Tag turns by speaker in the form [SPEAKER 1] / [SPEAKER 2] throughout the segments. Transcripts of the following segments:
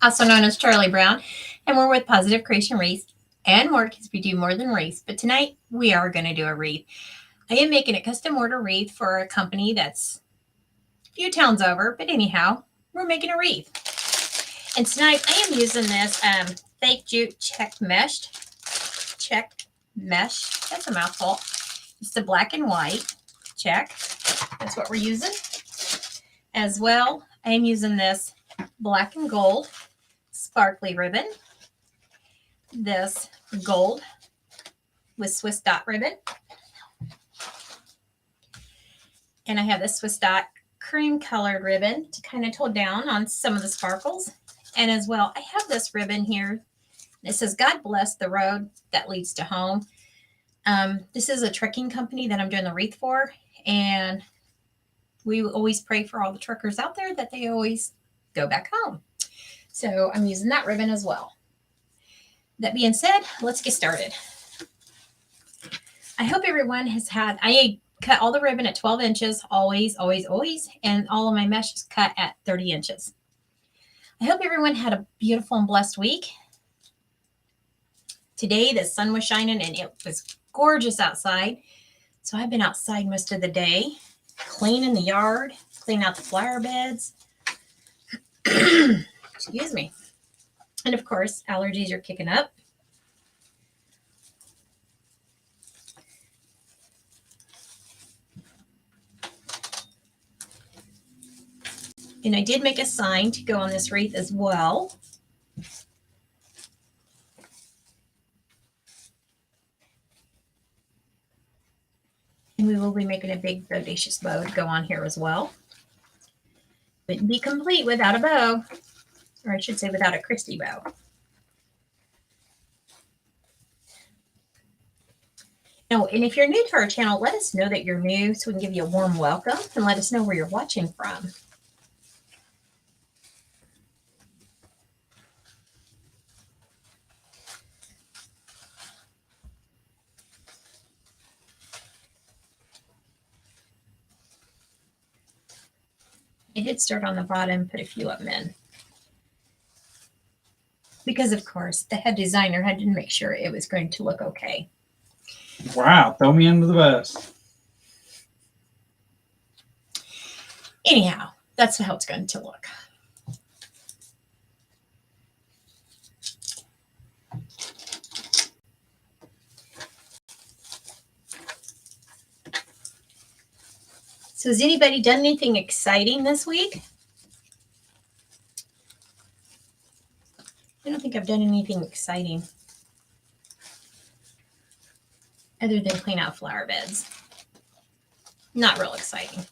[SPEAKER 1] also known as Charlie Brown, and we're with Positive Creation Wreath and more because we do more than wreaths. But tonight we are going to do a wreath. I am making a custom order wreath for a company that's a few towns over, but anyhow, we're making a wreath. And tonight I am using this fake jute check mesh. That's a mouthful. It's the black and white check. That's what we're using. As well, I am using this black and gold sparkly ribbon. This gold with Swiss dot ribbon. And I have this Swiss dot cream colored ribbon to kind of tone down on some of the sparkles. And as well, I have this ribbon here. It says, God bless the road that leads to home. This is a trekking company that I'm doing the wreath for. And we always pray for all the truckers out there that they always go back home. So I'm using that ribbon as well. That being said, let's get started. I hope everyone has had, I cut all the ribbon at 12 inches, always, and all of my mesh is cut at 30 inches. I hope everyone had a beautiful and blessed week. Today, the sun was shining and it was gorgeous outside. So I've been outside most of the day, cleaning the yard, cleaning out the flower beds. Excuse me. And of course, allergies are kicking up. And I did make a sign to go on this wreath as well. And we will be making a big bodacious bow to go on here as well. Wouldn't be complete without a bow, or I should say without a Christie bow. Oh, and if you're new to our channel, let us know that you're new so we can give you a warm welcome and let us know where you're watching from. I did start on the bottom, put a few of them in. Because, of course, the head designer had to make sure it was going to look okay.
[SPEAKER 2] Wow, throw me under the bus.
[SPEAKER 1] Anyhow, that's how it's going to look. So has anybody done anything exciting this week? I don't think I've done anything exciting other than clean out flower beds. Not real exciting.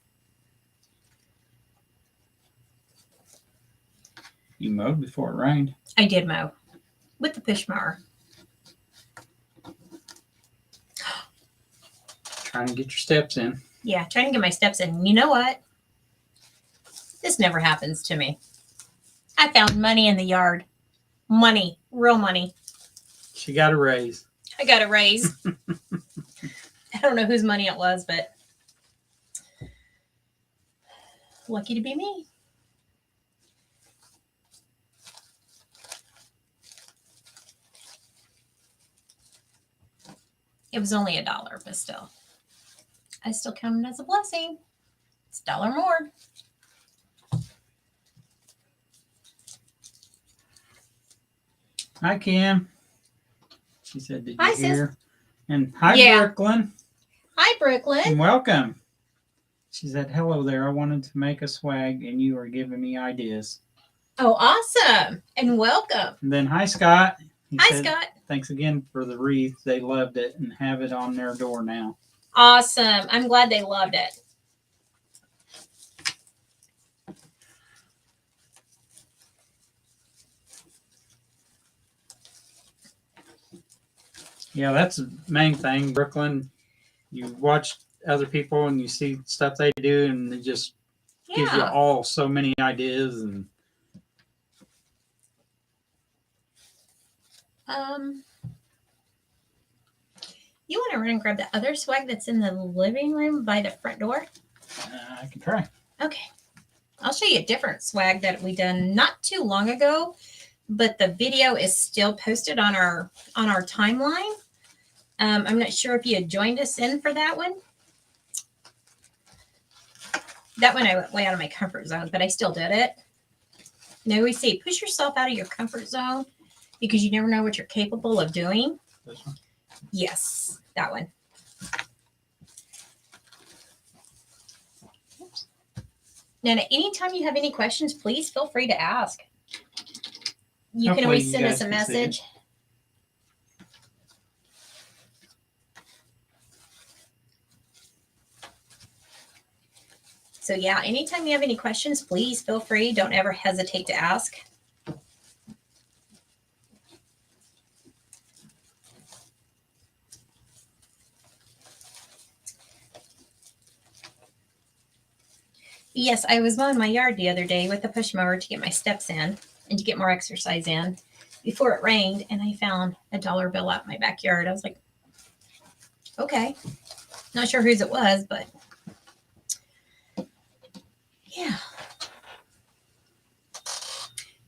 [SPEAKER 2] You mowed before it rained.
[SPEAKER 1] I did mow with the push mower.
[SPEAKER 2] Trying to get your steps in.
[SPEAKER 1] Yeah, trying to get my steps in. You know what? This never happens to me. I found money in the yard. Money, real money.
[SPEAKER 2] She got a raise.
[SPEAKER 1] I got a raise. I don't know whose money it was, but lucky to be me. It was only $1, but still. I still count it as a blessing. It's $1 more.
[SPEAKER 2] Hi, Kim. She said, did you
[SPEAKER 1] Hi,
[SPEAKER 2] hear?
[SPEAKER 1] sis.
[SPEAKER 2] And hi,
[SPEAKER 1] Yeah.
[SPEAKER 2] Brooklyn.
[SPEAKER 1] Hi, Brooklyn.
[SPEAKER 2] And welcome. She said, hello there. I wanted to make a swag, and you are giving me ideas.
[SPEAKER 1] Oh, awesome. And welcome.
[SPEAKER 2] And then, hi, Scott. He
[SPEAKER 1] Hi,
[SPEAKER 2] said,
[SPEAKER 1] Scott.
[SPEAKER 2] thanks again for the wreath. They loved it and have it on their door now.
[SPEAKER 1] Awesome. I'm glad they loved it.
[SPEAKER 2] Yeah, that's the main thing, Brooklyn. You watch other people and you see stuff they do, and it just gives you all so many ideas. And
[SPEAKER 1] you want to run and grab the other swag that's in the living room by the front door?
[SPEAKER 2] I can try.
[SPEAKER 1] Okay. I'll show you a different swag that we done not too long ago, but the video is still posted on our timeline. I'm not sure if you had joined us in for that one. That one I went way out of my comfort zone, but I still did it. And I always say, push yourself out of your comfort zone because you never know what you're capable of doing.
[SPEAKER 2] This one?
[SPEAKER 1] Yes, that one. Now, anytime you have any questions, please feel free to ask. You
[SPEAKER 2] Hopefully
[SPEAKER 1] can always
[SPEAKER 2] you
[SPEAKER 1] send us
[SPEAKER 2] guys
[SPEAKER 1] a
[SPEAKER 2] can see it.
[SPEAKER 1] message. So yeah, anytime you have any questions, please feel free. Don't ever hesitate to ask. Yes, I was mowing my yard the other day with a push mower to get my steps in and to get more exercise in before it rained, and I found a dollar bill out in my backyard. I was like, okay. Not sure whose it was, but yeah.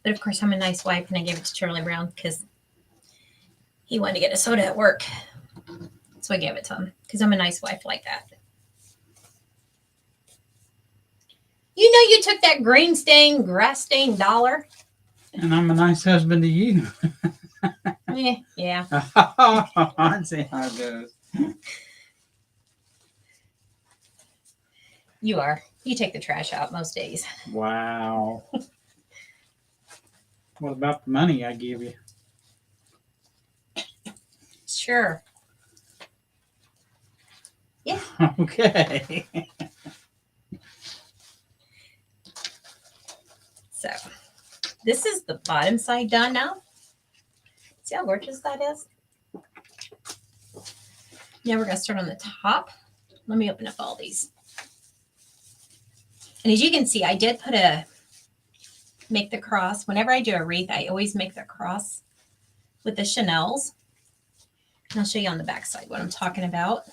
[SPEAKER 1] But of course, I'm a nice wife, and I gave it to Charlie Brown because he wanted to get a soda at work. So I gave it to him because I'm a nice wife like that. You know, you took that green stained, grass stained dollar.
[SPEAKER 2] And I'm a nice husband to you.
[SPEAKER 1] Yeah.
[SPEAKER 2] I see how it goes.
[SPEAKER 1] You are. You take the trash out most days.
[SPEAKER 2] Wow. What about the money I give you?
[SPEAKER 1] Sure. Yeah.
[SPEAKER 2] Okay.
[SPEAKER 1] So this is the bottom side done now. See how gorgeous that is? Now we're going to start on the top. Let me open up all these. And as you can see, I did make the cross. Whenever I do a wreath, I always make the cross with the Chanel's. And I'll show you on the back side what I'm talking about.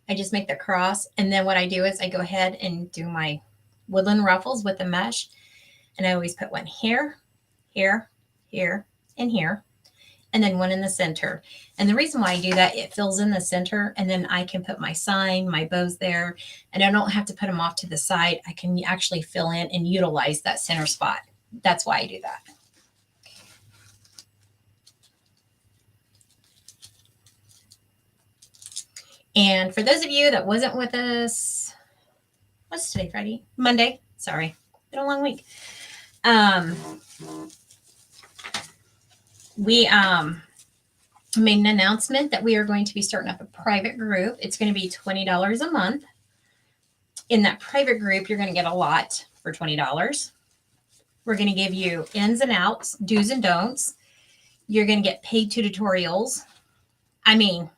[SPEAKER 1] I just make the cross. And then what I do is I go ahead and do my Woodland Ruffles with the mesh. And I always put one here, here, here, and here. And then one in the center. And the reason why I do that, it fills in the center. And then I can put my sign, my bows there. And I don't have to put them off to the side. I can actually fill in and utilize that center spot. That's why I do that. And for those of you that wasn't with us, what's today, Friday? Monday. Sorry. Been a long week. We made an announcement that we are going to be starting up a private group. It's going to be $20 a month. In that private group, you're going to get a lot for $20. We're going to give you ins and outs, do's and don'ts. You're going to get paid tutorials. I mean,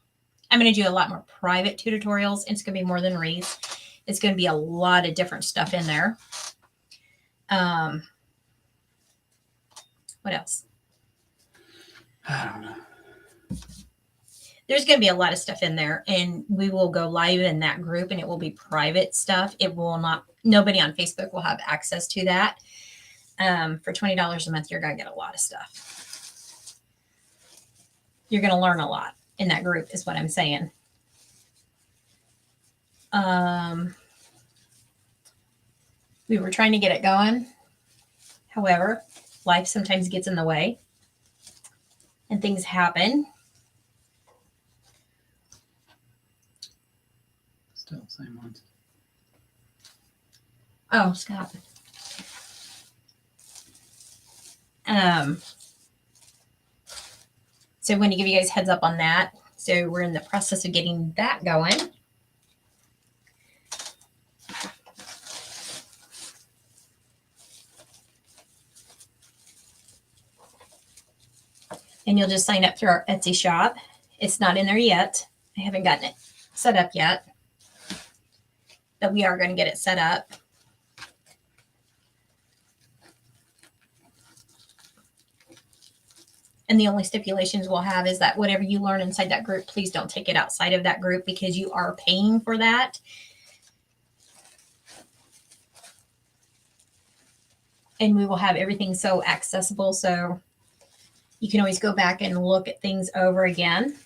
[SPEAKER 1] I'm going to do a lot more private tutorials. It's going to be more than wreaths. It's going to be a lot of different stuff in there. What else?
[SPEAKER 2] I don't know.
[SPEAKER 1] There's going to be a lot of stuff in there, and we will go live in that group, and it will be private stuff. It will not, nobody on Facebook will have access to that. For $20 a month, you're going to get a lot of stuff. You're going to learn a lot in that group is what I'm saying. We were trying to get it going. However, life sometimes gets in the way and things happen.
[SPEAKER 2] Still the same ones.
[SPEAKER 1] Oh, Scott. So I'm going to give you guys heads up on that. So we're in the process of getting that going. And you'll just sign up through our Etsy shop. It's not in there yet. I haven't gotten it set up yet. But we are going to get it set up. And the only stipulations we'll have is that whatever you learn inside that group, please don't take it outside of that group because you are paying for that. And we will have everything so accessible, so you can always go back and look at things over again.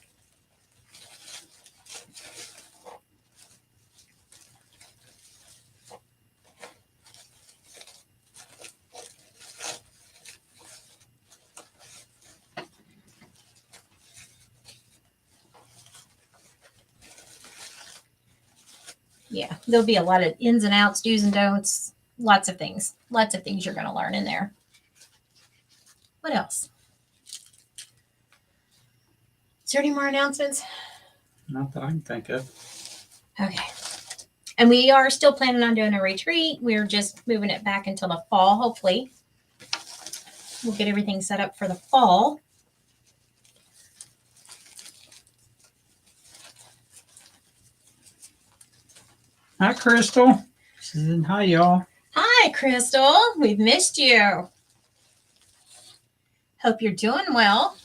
[SPEAKER 1] Yeah, there'll be a lot of ins and outs, do's and don'ts, lots of things you're going to learn in there. What else? Is there any more announcements?
[SPEAKER 2] Not that I can think of.
[SPEAKER 1] Okay. And we are still planning on doing a retreat. We're just moving it back until the fall, hopefully. We'll get everything set up for the fall.
[SPEAKER 2] Hi, Crystal. She said, hi, y'all.
[SPEAKER 1] Hi, Crystal. We've missed you. Hope you're doing well.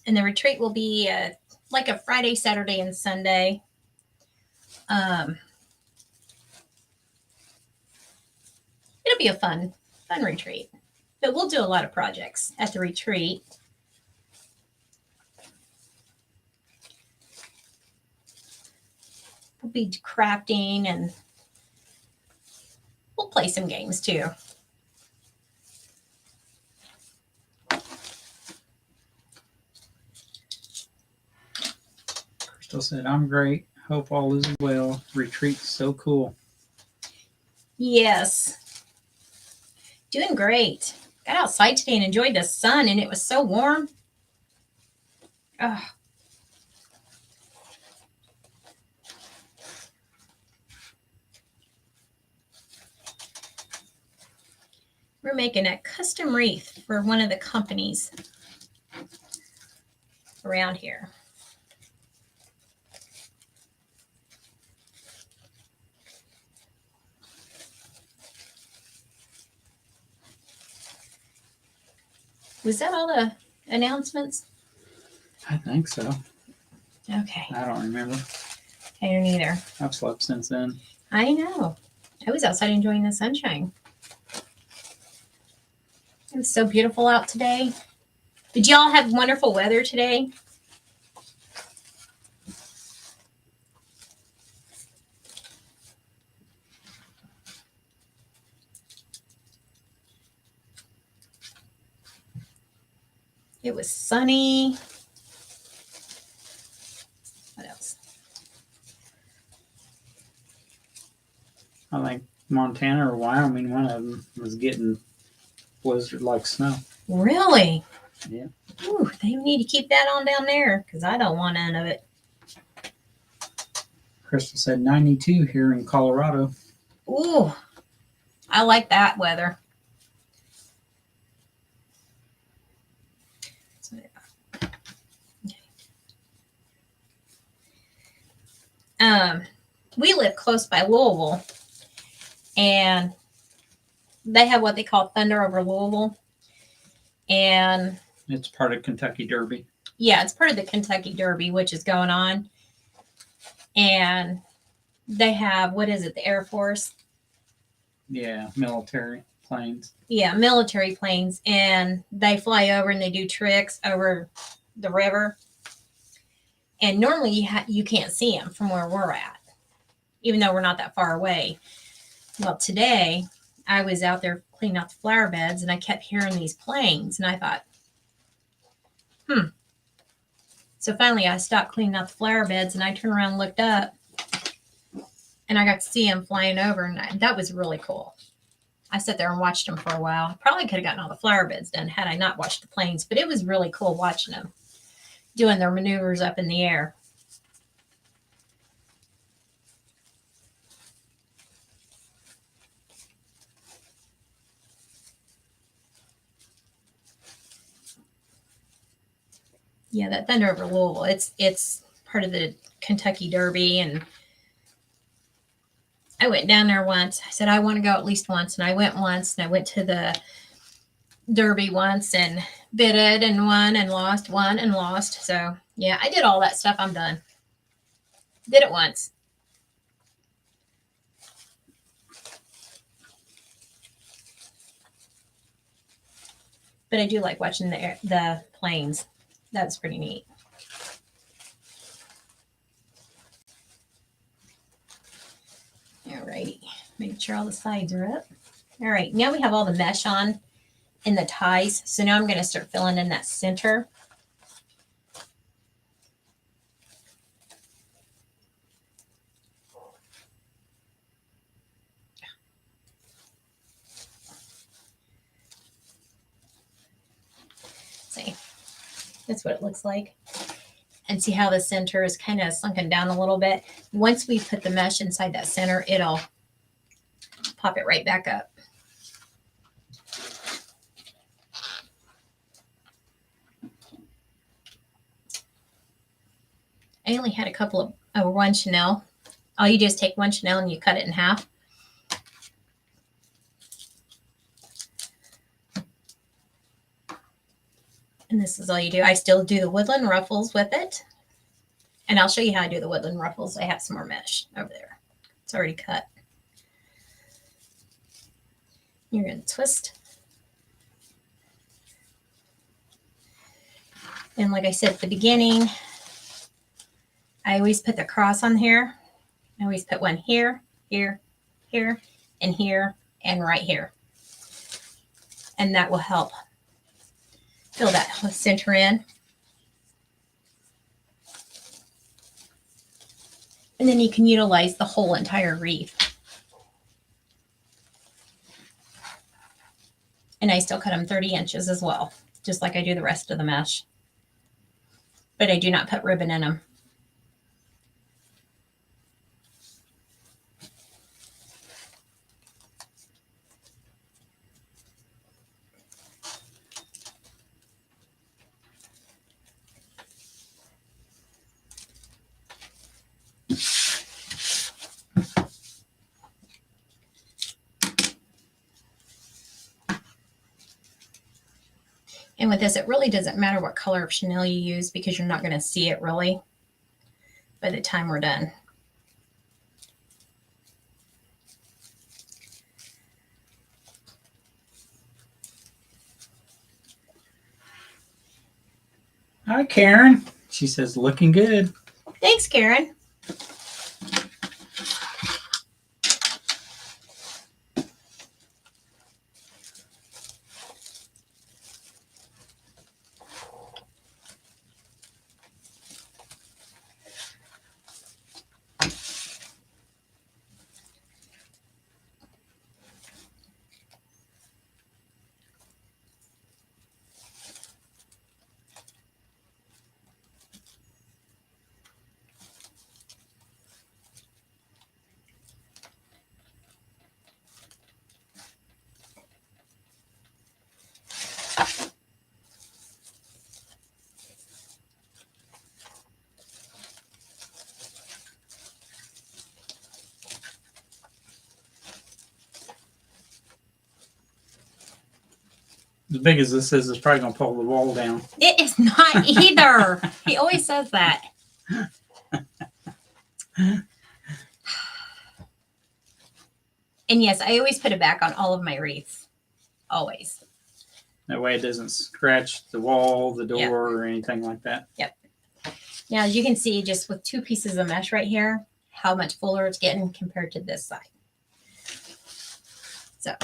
[SPEAKER 1] And the retreat will be like a Friday, Saturday, and Sunday. It'll be a fun retreat. But we'll do a lot of projects at the retreat. We'll be crafting and we'll play some games too.
[SPEAKER 2] Crystal said, I'm great. Hope all is well. Retreat's so cool.
[SPEAKER 1] Yes. Doing great. Got outside today and enjoyed the sun, and it was so warm. Oh. We're making a custom wreath for one of the companies around here. Was that all the announcements?
[SPEAKER 2] I think so.
[SPEAKER 1] Okay.
[SPEAKER 2] I don't remember.
[SPEAKER 1] I don't either.
[SPEAKER 2] I've slept since then.
[SPEAKER 1] I know. I was outside enjoying the sunshine. It was so beautiful out today. Did y'all have wonderful weather today? It was sunny. What else?
[SPEAKER 2] I think Montana or Wyoming, one of them was getting blizzard-like snow.
[SPEAKER 1] Really?
[SPEAKER 2] Yeah.
[SPEAKER 1] Ooh, they need to keep that on down there because I don't want none of it.
[SPEAKER 2] Crystal said 92 here in Colorado.
[SPEAKER 1] Ooh, I like that weather. We live close by Louisville, and they have what they call Thunder over Louisville. And
[SPEAKER 2] it's part of Kentucky Derby.
[SPEAKER 1] Yeah, it's part of the Kentucky Derby, which is going on. And they have, what is it, the Air Force?
[SPEAKER 2] Yeah, military planes.
[SPEAKER 1] Yeah, military planes. And they fly over and they do tricks over the river. And normally you can't see them from where we're at, even though we're not that far away. Well, today I was out there cleaning out the flower beds and I kept hearing these planes. And I thought, So finally I stopped cleaning out the flower beds and I turned around and looked up and I got to see them flying over. And that was really cool. I sat there and watched them for a while. Probably could have gotten all the flower beds done had I not watched the planes, but it was really cool watching them doing their maneuvers up in the air. Yeah, that Thunder over Louisville, it's part of the Kentucky Derby, and I went down there once. I said I want to go at least once, and I went once, and I went to the Derby once and bidded and won and lost. So yeah, I did all that stuff. I'm done. Did it once. But I do like watching the planes. That's pretty neat. All righty. Make sure all the sides are up. All right. Now we have all the mesh on in the ties. So now I'm going to start filling in that center. See, that's what it looks like. And see how the center is kind of sunken down a little bit. Once we put the mesh inside that center, it'll pop it right back up. I only had a couple of one chenille. All you do is take one chenille and you cut it in half. And this is all you do. I still do the Woodland Ruffles with it. And I'll show you how I do the Woodland Ruffles. I have some more mesh over there. It's already cut. You're going to twist. And like I said at the beginning, I always put the cross on here. I always put one here, here, here, and right here. And that will help fill that center in. And then you can utilize the whole entire wreath. And I still cut them 30 inches as well, just like I do the rest of the mesh. But I do not put ribbon in them. And with this, it really doesn't matter what color of chenille you use because you're not going to see it really by the time we're done.
[SPEAKER 2] Hi, Karen. She says, looking good.
[SPEAKER 1] Thanks, Karen.
[SPEAKER 2] As big as this is, it's probably going to pull the wall down.
[SPEAKER 1] It is not either. He always says that. And yes, I always put it back on all of my wreaths. Always.
[SPEAKER 2] That way it doesn't scratch the wall, the door, or anything like that.
[SPEAKER 1] Yep. Now, as you can see, just with 2 pieces of mesh right here, how much fuller it's getting compared to this side. So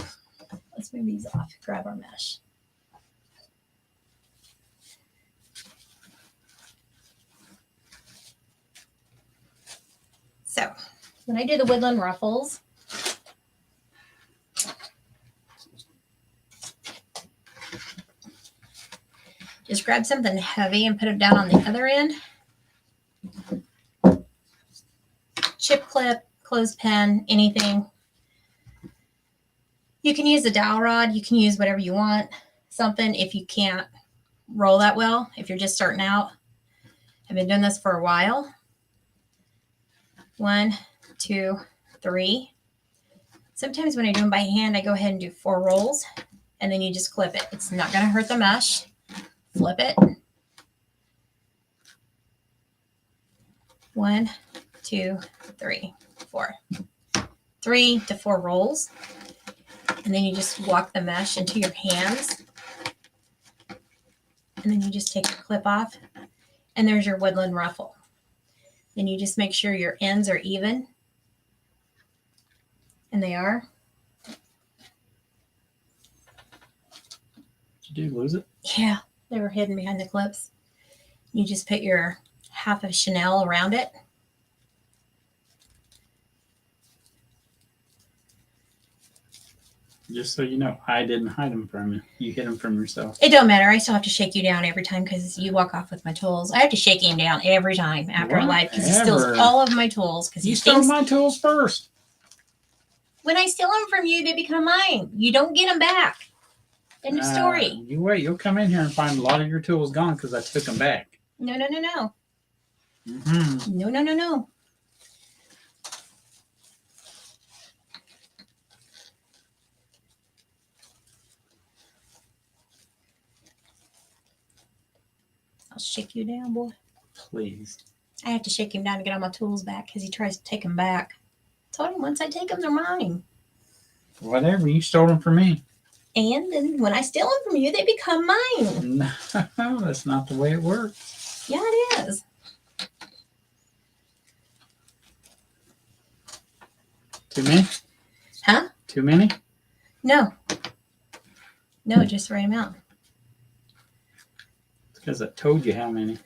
[SPEAKER 1] let's move these off. Grab our mesh. So when I do the Woodland Ruffles, just grab something heavy and put it down on the other end. Chip clip, clothespin, anything. You can use a dowel rod. You can use whatever you want. Something if you can't roll that well, if you're just starting out. I've been doing this for a while. 1, 2, 3. Sometimes when I do them by hand, I go ahead and do 4 rolls, and then you just clip it. It's not going to hurt the mesh. Flip it. 1, 2, 2, 3, 4. 3 to 4 rolls. And then you just walk the mesh into your hands. And then you just take the clip off. And there's your woodland ruffle. Then you just make sure your ends are even. And they are.
[SPEAKER 2] Did you lose it?
[SPEAKER 1] Yeah, they were hidden behind the clips. You just put your half of Chanel around it.
[SPEAKER 2] Just so you know, I didn't hide them from you. You hid them from yourself.
[SPEAKER 1] It don't matter. I still have to shake you down every time because you walk off with my tools. I have to shake him down every time after a life because he steals all of my tools. Because
[SPEAKER 2] you stole my tools first.
[SPEAKER 1] When I steal them from you, they become mine. You don't get them back. End of story.
[SPEAKER 2] You wait. You'll come in here and find a lot of your tools gone because I took them back.
[SPEAKER 1] No.
[SPEAKER 2] Mm-hmm.
[SPEAKER 1] No. I'll shake you down, boy.
[SPEAKER 2] Please.
[SPEAKER 1] I have to shake him down to get all my tools back because he tries to take them back. I told him once I take them, they're mine.
[SPEAKER 2] Whatever. You stole them from me.
[SPEAKER 1] And then when I steal them from you, they become mine.
[SPEAKER 2] No, that's not the way it works.
[SPEAKER 1] Yeah, it is.
[SPEAKER 2] Too many?
[SPEAKER 1] Huh?
[SPEAKER 2] Too many?
[SPEAKER 1] No, just write them out.
[SPEAKER 2] It's because I told you how many.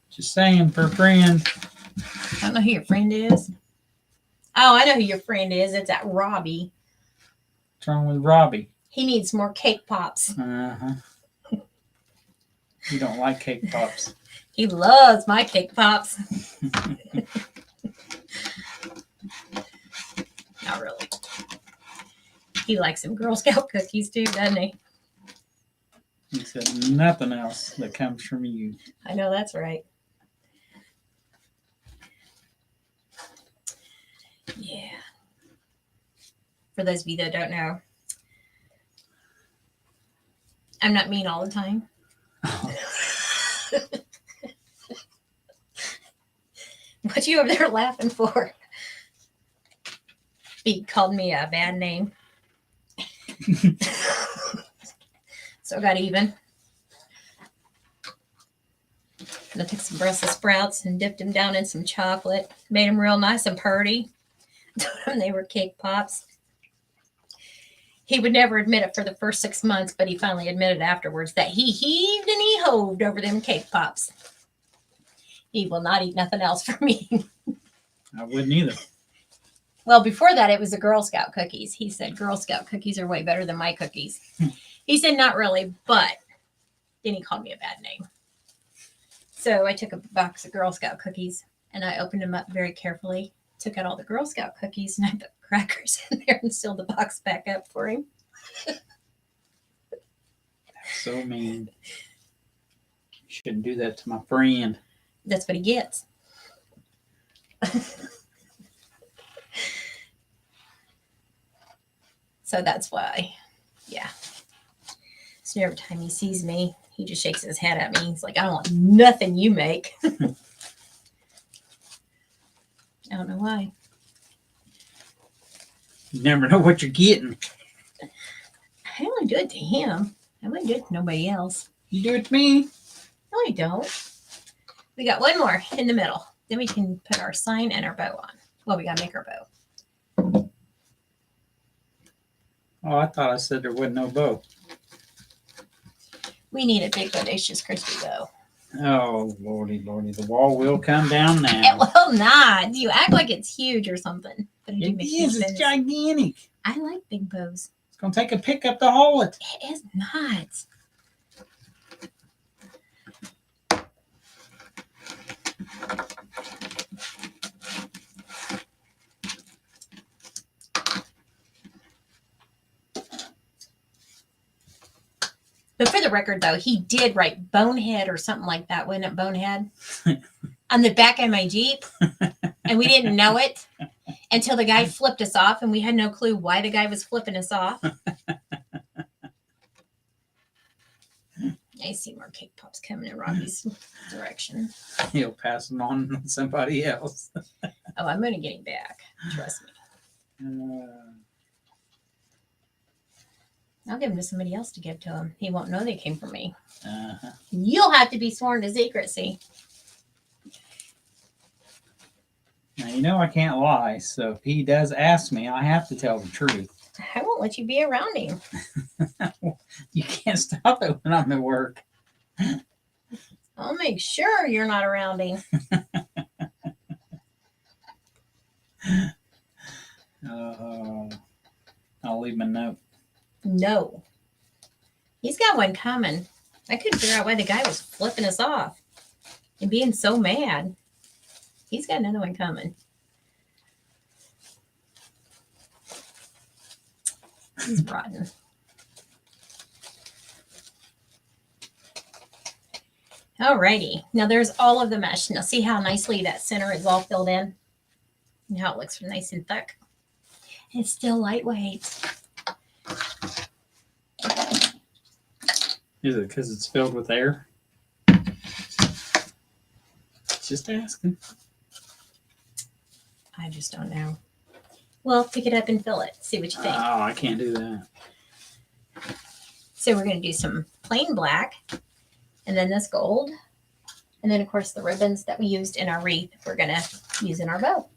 [SPEAKER 2] Just saying, for a friend.
[SPEAKER 1] I don't know who your friend is. Oh, I know who your friend is. It's that Robbie.
[SPEAKER 2] What's wrong with Robbie?
[SPEAKER 1] He needs more cake pops.
[SPEAKER 2] Uh-huh. You don't like cake pops.
[SPEAKER 1] He loves my cake pops. Not really. He likes some Girl Scout cookies too, doesn't he?
[SPEAKER 2] He said nothing else that comes from you.
[SPEAKER 1] I know that's right. Yeah. For those of you that don't know, I'm not mean all the time. What you over there laughing for? He called me a bad name. So I got even. And I took some Brussels sprouts and dipped them down in some chocolate. Made them real nice and purty. Told him they were cake pops. He would never admit it for the first 6 months, but he finally admitted afterwards that he heaved and he hoved over them cake pops. He will not eat nothing else from me.
[SPEAKER 2] I wouldn't either.
[SPEAKER 1] Well, before that, it was the Girl Scout cookies. He said Girl Scout cookies are way better than my cookies. He said not really, but then he called me a bad name. So I took a box of Girl Scout cookies and I opened them up very carefully, took out all the Girl Scout cookies, and I put crackers in there and sealed the box back up for him.
[SPEAKER 2] That's so mean. You shouldn't do that to my friend.
[SPEAKER 1] That's what he gets. So that's why, yeah. So every time he sees me, he just shakes his head at me. He's like, I don't want nothing you make. I don't know why.
[SPEAKER 2] You never know what you're getting.
[SPEAKER 1] I only do it to him. I wouldn't do it to nobody else.
[SPEAKER 2] You do it to me.
[SPEAKER 1] No, I don't. We got one more in the middle. Then we can put our sign and our bow on. Well, we got to make our bow.
[SPEAKER 2] Oh, I thought I said there wasn't no bow.
[SPEAKER 1] We need a big, audacious, crispy bow.
[SPEAKER 2] Oh, lordy, lordy. The wall will come down now.
[SPEAKER 1] It will not. You act like it's huge or something. But I do
[SPEAKER 2] It
[SPEAKER 1] make
[SPEAKER 2] is.
[SPEAKER 1] huge
[SPEAKER 2] It's
[SPEAKER 1] bows.
[SPEAKER 2] gigantic.
[SPEAKER 1] I like big bows.
[SPEAKER 2] It's going to take a pickup to haul it.
[SPEAKER 1] It is not. But for the record, though, he did write Bonehead or something like that, wasn't it? Bonehead? On the back of my Jeep. And we didn't know it until the guy flipped us off, and we had no clue why the guy was flipping us off. I see more cake pops coming in Robbie's direction.
[SPEAKER 2] He'll pass them on to somebody else.
[SPEAKER 1] Oh, I'm going to get him back. Trust me. I'll give them to somebody else to give to him. He won't know they came from me. You'll have to be sworn to secrecy.
[SPEAKER 2] Now, you know I can't lie, so if he does ask me, I have to tell the truth.
[SPEAKER 1] I won't let you be around him.
[SPEAKER 2] You can't stop it when I'm at work.
[SPEAKER 1] I'll make sure you're not around him.
[SPEAKER 2] I'll leave him a note.
[SPEAKER 1] No. He's got one coming. I couldn't figure out why the guy was flipping us off and being so mad. He's got another one coming. He's rotten. Alrighty. Now there's all of the mesh. Now see how nicely that center is all filled in? And how it looks nice and thick? It's still lightweight.
[SPEAKER 2] Is it because it's filled with air? Just asking.
[SPEAKER 1] I just don't know. Well, pick it up and fill it. See what you think.
[SPEAKER 2] Oh, I can't do that.
[SPEAKER 1] So we're going to do some plain black. And then this gold. And then, of course, the ribbons that we used in our wreath, we're going to use in our bow.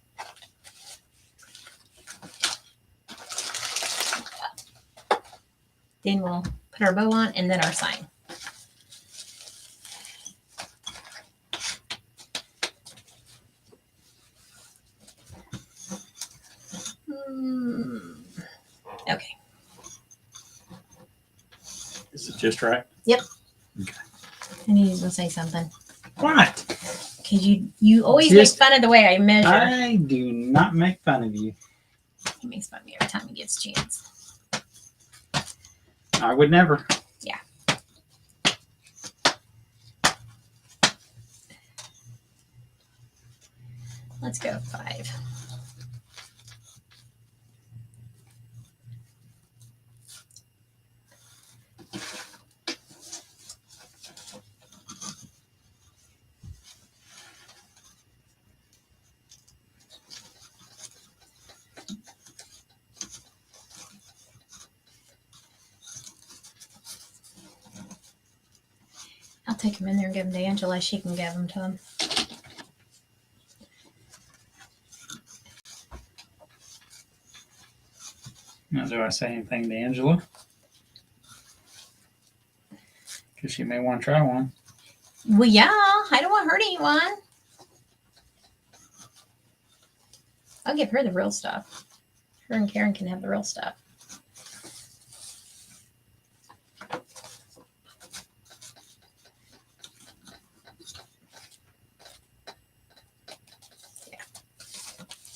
[SPEAKER 1] Then we'll put our bow on and then our sign. Okay.
[SPEAKER 2] Is it just right?
[SPEAKER 1] Yep.
[SPEAKER 2] Okay.
[SPEAKER 1] I knew you was going to say something.
[SPEAKER 2] What?
[SPEAKER 1] Because you always make fun of the way I measure.
[SPEAKER 2] I do not make fun of you.
[SPEAKER 1] He makes fun of me every time he gets a chance.
[SPEAKER 2] I would never.
[SPEAKER 1] Yeah. Let's go 5. I'll take them in there and give them to Angela. She can give them to him.
[SPEAKER 2] Now, do I say anything to Angela? Because she may want to try one.
[SPEAKER 1] Well, yeah. I don't want to hurt anyone. I'll give her the real stuff. Her and Karen can have the real stuff.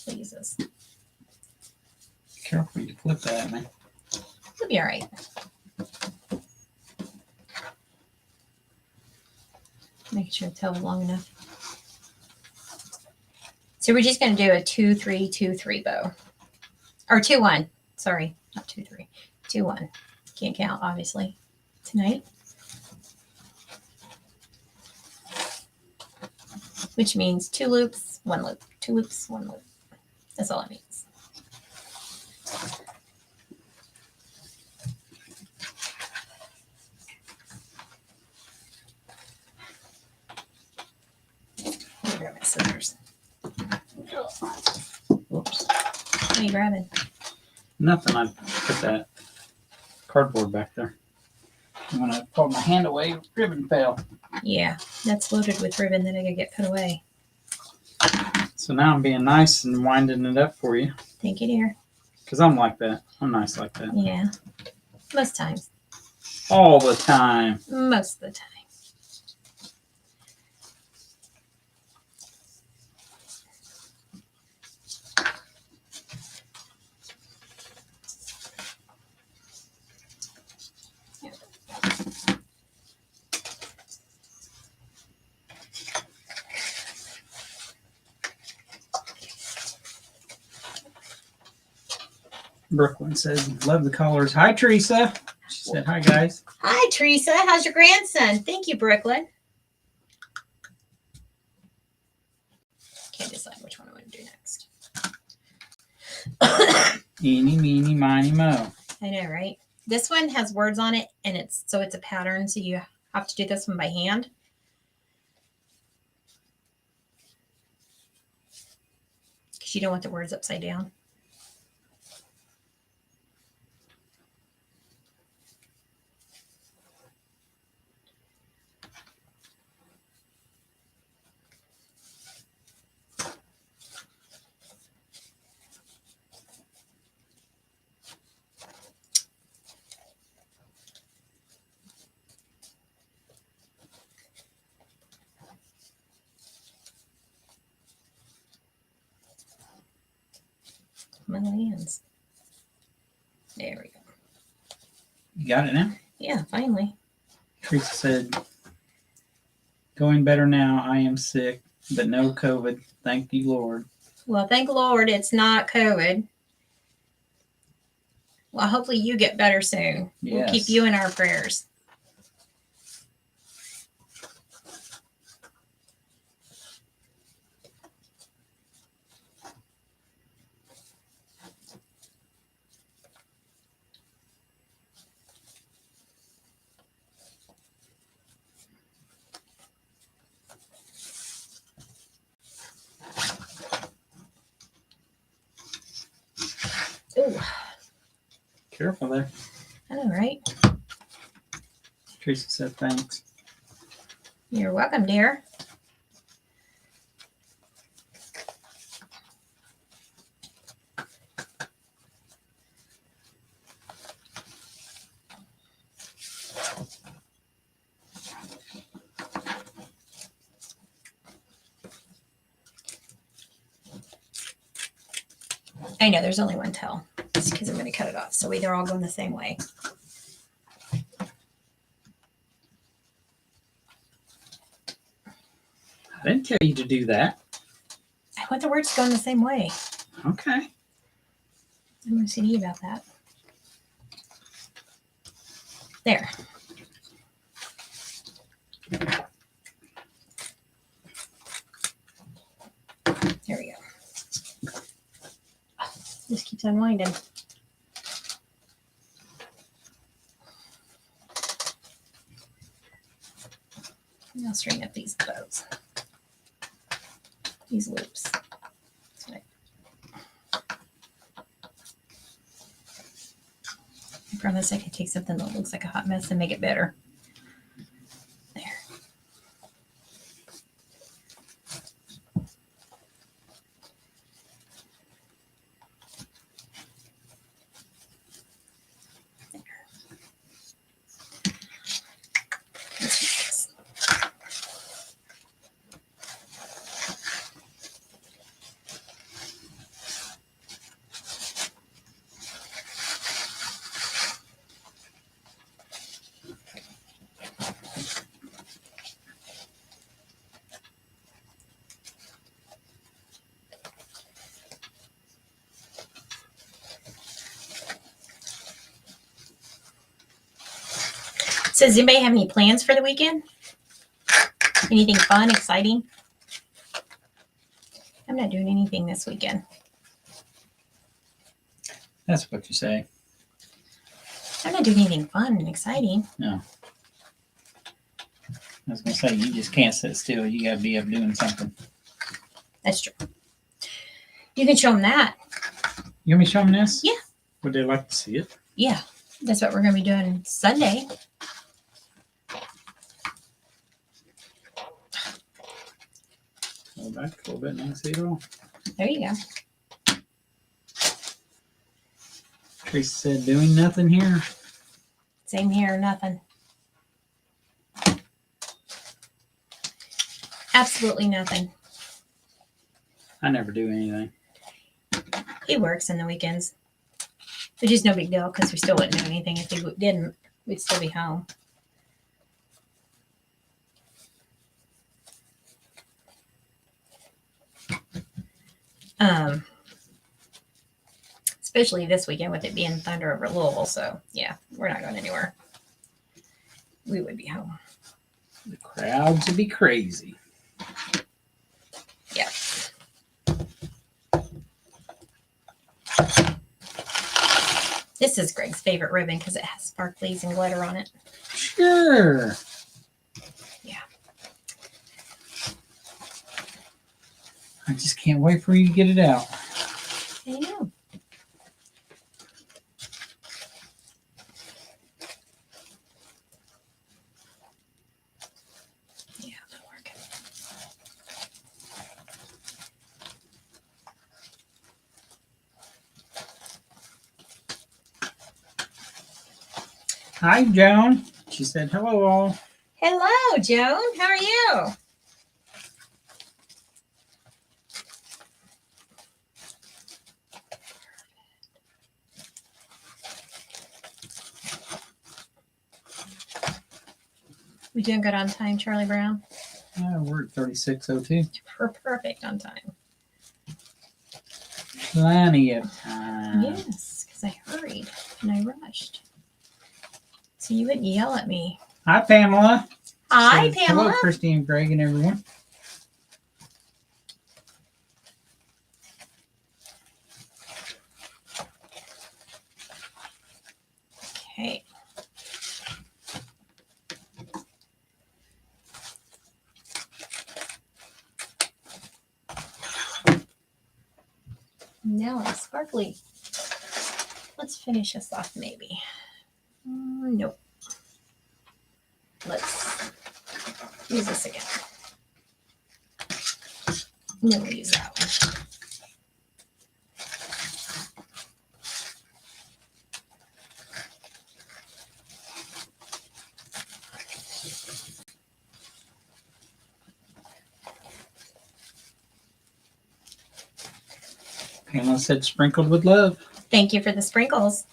[SPEAKER 1] Jesus.
[SPEAKER 2] Careful, you flip that at me.
[SPEAKER 1] It'll be all right. Making sure it's held long enough. So we're just going to do a 2-3-2-3 bow. Or 2-1. Sorry, not 2-3. 2-1. Can't count, obviously, tonight. Which means 2 loops, 1 loop. 2 loops, 1 loop. That's all it means. Let me grab my scissors.
[SPEAKER 2] Whoops.
[SPEAKER 1] What are you grabbing?
[SPEAKER 2] Nothing. I put that cardboard back there. When I pulled my hand away, ribbon fell.
[SPEAKER 1] Yeah, that's loaded with ribbon that I gotta get put away.
[SPEAKER 2] So now I'm being nice and winding it up for you.
[SPEAKER 1] Thank you, dear.
[SPEAKER 2] Because I'm like that. I'm nice like that.
[SPEAKER 1] Yeah. Most times.
[SPEAKER 2] All the time.
[SPEAKER 1] Most of the time.
[SPEAKER 2] Brooklyn says, love the colors. Hi, Teresa. She's said hi, guys.
[SPEAKER 1] Hi, Teresa. How's your grandson? Thank you, Brooklyn. Can't decide which one I want to do next.
[SPEAKER 2] Eeny, meeny, miny, mo.
[SPEAKER 1] I know, right? This one has words on it, and it's a pattern, so you have to do this one by hand. Because you don't want the words upside down. My hands. There we go.
[SPEAKER 2] You got it now?
[SPEAKER 1] Yeah, finally.
[SPEAKER 2] Teresa said, going better now. I am sick, but no COVID. Thank you, Lord.
[SPEAKER 1] Well, thank Lord it's not COVID. Well, hopefully you get better soon.
[SPEAKER 2] Yes.
[SPEAKER 1] We'll keep you in our prayers. Ooh,
[SPEAKER 2] Careful there.
[SPEAKER 1] I know, right?
[SPEAKER 2] Teresa said thanks.
[SPEAKER 1] You're welcome, dear. I know there's only one tail. It's because I'm going to cut it off. So they're all going the same way.
[SPEAKER 2] I didn't tell you to do that.
[SPEAKER 1] I want the words going the same way.
[SPEAKER 2] Okay.
[SPEAKER 1] I'm OCD about that. There. There we go. Just keeps unwinding. Now straighten up these bows. These loops. That's right. I promise I can take something that looks like a hot mess and make it better. There. So does anybody have any plans for the weekend? Anything fun, exciting? I'm not doing anything this weekend.
[SPEAKER 2] That's what you say.
[SPEAKER 1] I'm not doing anything fun and exciting.
[SPEAKER 2] No. I was going to say, you just can't sit still. You got to be up doing something.
[SPEAKER 1] That's true. You can show them that.
[SPEAKER 2] You want me to show them this?
[SPEAKER 1] Yeah.
[SPEAKER 2] Would they like to see it?
[SPEAKER 1] Yeah. That's what we're going to be doing Sunday.
[SPEAKER 2] Go back a little bit and I can see it all.
[SPEAKER 1] There you go.
[SPEAKER 2] Teresa said, doing nothing here.
[SPEAKER 1] Same here, nothing. Absolutely nothing.
[SPEAKER 2] I never do anything.
[SPEAKER 1] He works in the weekends, which is no big deal because we still wouldn't do anything if he didn't. We'd still be home. Especially this weekend with it being thunder over Louisville. So yeah, we're not going anywhere. we would be home.
[SPEAKER 2] The crowds would be crazy.
[SPEAKER 1] Yeah. This is Greg's favorite ribbon because it has sparklies and glitter on it.
[SPEAKER 2] Sure.
[SPEAKER 1] Yeah.
[SPEAKER 2] I just can't wait for you to get it out.
[SPEAKER 1] I know. Yeah, that'll work.
[SPEAKER 2] Hi, Joan. She said hello all.
[SPEAKER 1] Hello, Joan. How are you? We doing good on time, Charlie Brown?
[SPEAKER 2] We're at 36:02.
[SPEAKER 1] We're perfect on time.
[SPEAKER 2] Plenty of time.
[SPEAKER 1] Yes, because I hurried and I rushed. So you wouldn't yell at me.
[SPEAKER 2] Hi, Pamela.
[SPEAKER 1] Hi,
[SPEAKER 2] Says,
[SPEAKER 1] Pamela.
[SPEAKER 2] hello, Christine, Greg, and everyone.
[SPEAKER 1] Okay. Now it's sparkly. Let's finish this off, maybe. Nope. Let's use this again. And then we'll use that one.
[SPEAKER 2] Pamela said sprinkled with love.
[SPEAKER 1] Thank you for the sprinkles.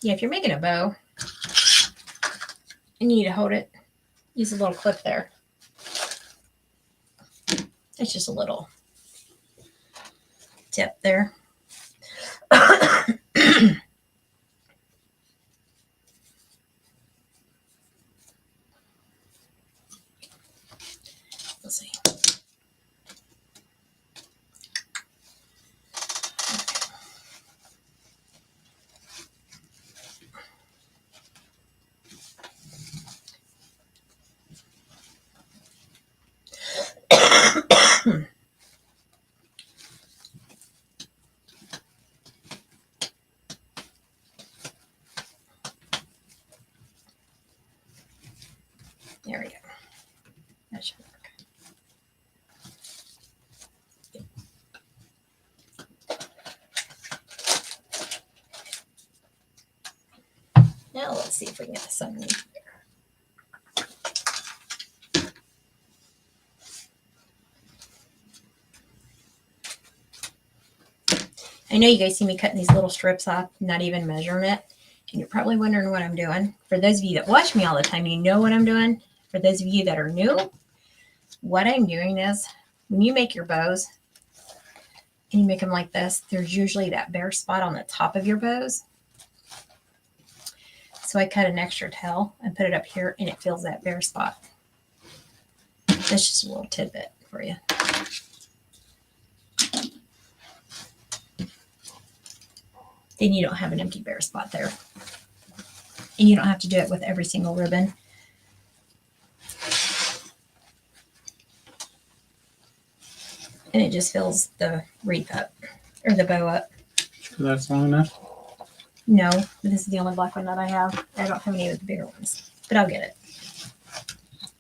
[SPEAKER 1] Yeah, if you're making a bow and you need to hold it, use a little clip there. It's just a little tip there. Let's see. There we go. That should work. Now let's see if we can get this underneath there. I know you guys see me cutting these little strips off, not even measuring it. And you're probably wondering what I'm doing. For those of you that watch me all the time, you know what I'm doing. For those of you that are new, what I'm doing is when you make your bows and you make them like this, there's usually that bare spot on the top of your bows. So I cut an extra tail and put it up here and it fills that bare spot. That's just a little tidbit for you. Then you don't have an empty bare spot there. And you don't have to do it with every single ribbon. And it just fills the wreath up, or the bow up.
[SPEAKER 2] So that's long enough.
[SPEAKER 1] No, this is the only black one that I have. I don't have any of the bigger ones, but I'll get it.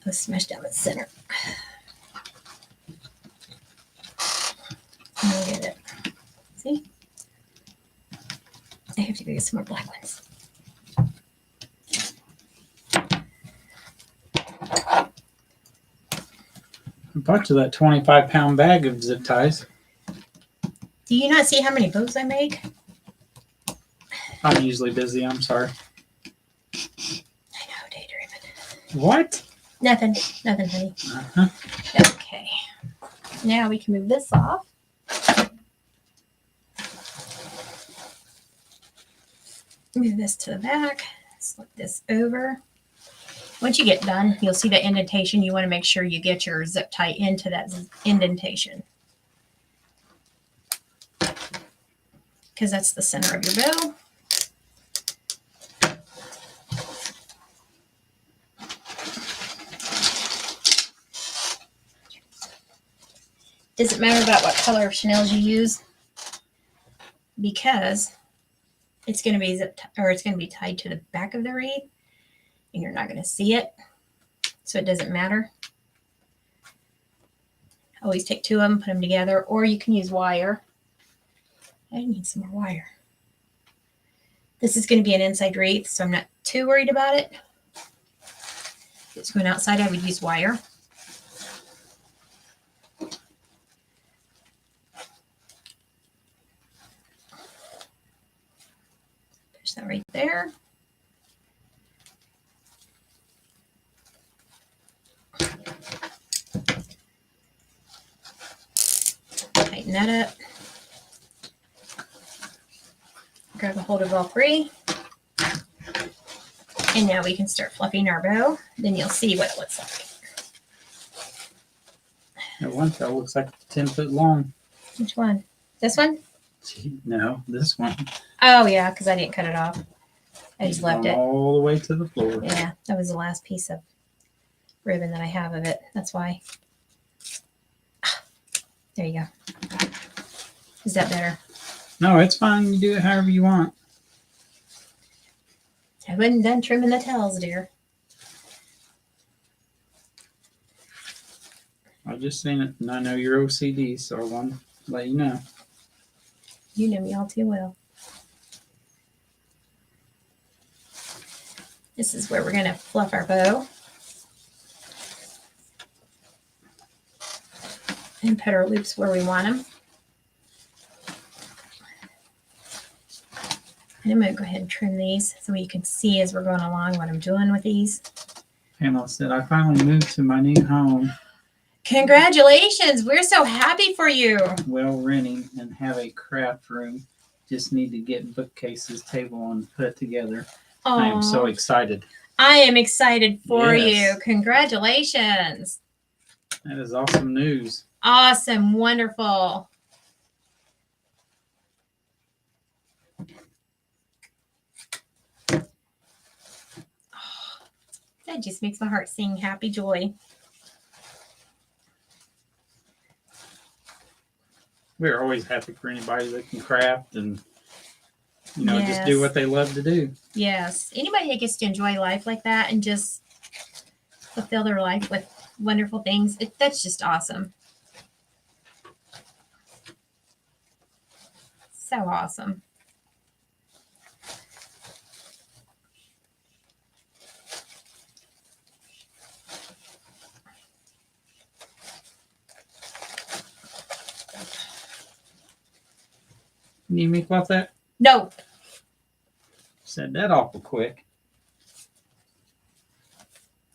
[SPEAKER 1] Let's smash down the center. And I'll get it. See? I have to go get some more black ones.
[SPEAKER 2] I bought you that 25-pound bag of zip ties.
[SPEAKER 1] Do Do you not see how many bows I make?
[SPEAKER 2] I'm usually busy. I'm sorry.
[SPEAKER 1] I know, daydreaming.
[SPEAKER 2] What?
[SPEAKER 1] Nothing, honey.
[SPEAKER 2] Uh-huh.
[SPEAKER 1] Okay. Now we can move this off. Move this to the back. Slip this over. Once you get done, you'll see the indentation. You want to make sure you get your zip tie into that indentation, because that's the center of your bow. Doesn't matter about what color of chenilles you use, because it's going to be it's going to be tied to the back of the wreath, and you're not going to see it, so it doesn't matter. Always take two of them, put them together, or you can use wire. I need some more wire. This is going to be an inside wreath, so I'm not too worried about it. If it's going outside, I would use wire. Push that right there. Tighten that up. Grab a hold of all three. And now we can start fluffing our bow. Then you'll see what it looks like.
[SPEAKER 2] That one tail looks like 10 foot long.
[SPEAKER 1] Which one? This one?
[SPEAKER 2] No, this one.
[SPEAKER 1] Oh, yeah, because I didn't cut it off. I just left it.
[SPEAKER 2] All the way to the floor.
[SPEAKER 1] Yeah, that was the last piece of ribbon that I have of it. That's why. There you go. Is that better?
[SPEAKER 2] No, it's fine. You do it however you want.
[SPEAKER 1] I wasn't done trimming the tails, dear.
[SPEAKER 2] I just seen it, and I know you're OCD, so I want to let you know.
[SPEAKER 1] You know me all too well. This is where we're going to fluff our bow. And put our loops where we want them. And I'm going to go ahead and trim these so you can see as we're going along what I'm doing with these.
[SPEAKER 2] Pamela said, I finally moved to my new home.
[SPEAKER 1] Congratulations. We're so happy for you.
[SPEAKER 2] Well renting and have a craft room. Just need to get bookcases, table, and put together.
[SPEAKER 1] Aww.
[SPEAKER 2] I am so excited.
[SPEAKER 1] I am excited for
[SPEAKER 2] Yes.
[SPEAKER 1] you. Congratulations.
[SPEAKER 2] That is awesome news.
[SPEAKER 1] Awesome. Wonderful. That just makes my heart sing happy joy.
[SPEAKER 2] We're always happy for anybody that can craft and, just do
[SPEAKER 1] Yes.
[SPEAKER 2] what they love to do.
[SPEAKER 1] Yes. Anybody that gets to enjoy life like that and just fulfill their life with wonderful things, that's just awesome. So awesome.
[SPEAKER 2] Need me fluff that?
[SPEAKER 1] No.
[SPEAKER 2] Said that awful quick.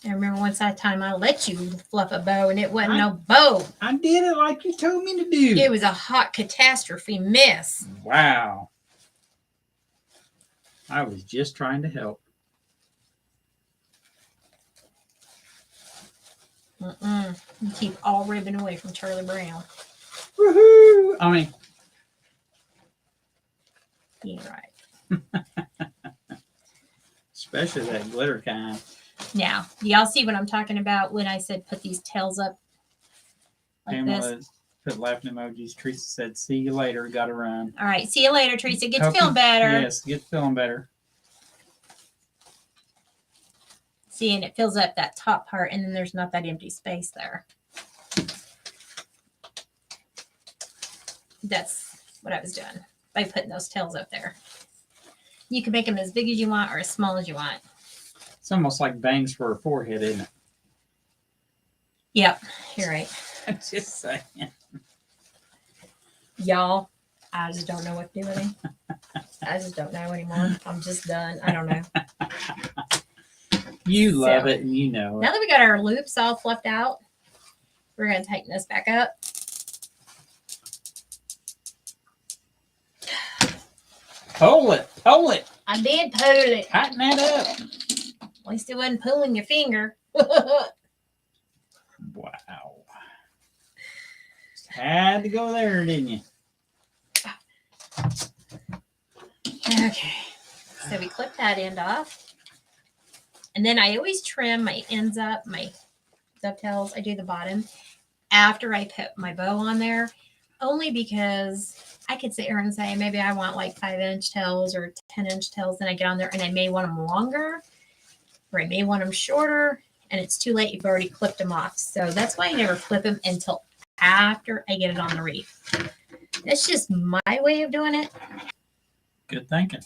[SPEAKER 1] I remember once that time I let you fluff a bow and it wasn't no bow.
[SPEAKER 2] I did it like you told me to do.
[SPEAKER 1] It was a hot catastrophe miss.
[SPEAKER 2] Wow. I was just trying to help.
[SPEAKER 1] You keep all ribbon away from Charlie Brown.
[SPEAKER 2] Woohoo! I mean,
[SPEAKER 1] Yeah, right.
[SPEAKER 2] especially that glitter kind.
[SPEAKER 1] Now, do y'all see what I'm talking about when I said put these tails up like
[SPEAKER 2] Pamela
[SPEAKER 1] this?
[SPEAKER 2] put laughing emojis. Teresa said, see you later. Gotta run.
[SPEAKER 1] All right. See you later, Teresa. Get to
[SPEAKER 2] Hope
[SPEAKER 1] feeling
[SPEAKER 2] you-
[SPEAKER 1] better.
[SPEAKER 2] Yes, get feeling better.
[SPEAKER 1] See, and it fills up that top part, and then there's not that empty space there. That's what I was doing by putting those tails up there. You can make them as big as you want or as small as you want.
[SPEAKER 2] It's almost like bangs for her forehead, isn't it?
[SPEAKER 1] Yep, you're right.
[SPEAKER 2] I'm just saying.
[SPEAKER 1] Y'all, I just don't know what to do with him. I just don't know anymore. I'm just done. I don't know.
[SPEAKER 2] You love
[SPEAKER 1] So,
[SPEAKER 2] it and you know
[SPEAKER 1] Now
[SPEAKER 2] it.
[SPEAKER 1] that we got our loops all fluffed out, we're going to tighten this back up.
[SPEAKER 2] Pull it. Pull it.
[SPEAKER 1] I did pull it.
[SPEAKER 2] Tighten that up.
[SPEAKER 1] At least it wasn't pulling your finger.
[SPEAKER 2] Wow. Just had to go there, didn't you?
[SPEAKER 1] Okay. So we clip that end off. And then I always trim my ends up, my dovetails. I do the bottom after I put my bow on there, only because I could sit here and say, maybe I want like 5-inch tails or 10-inch tails. Then I get on there and I may want them longer or I may want them shorter. And it's too late. You've already clipped them off. So that's why I never flip them until after I get it on the wreath. That's just my way of doing it.
[SPEAKER 2] Good thinking.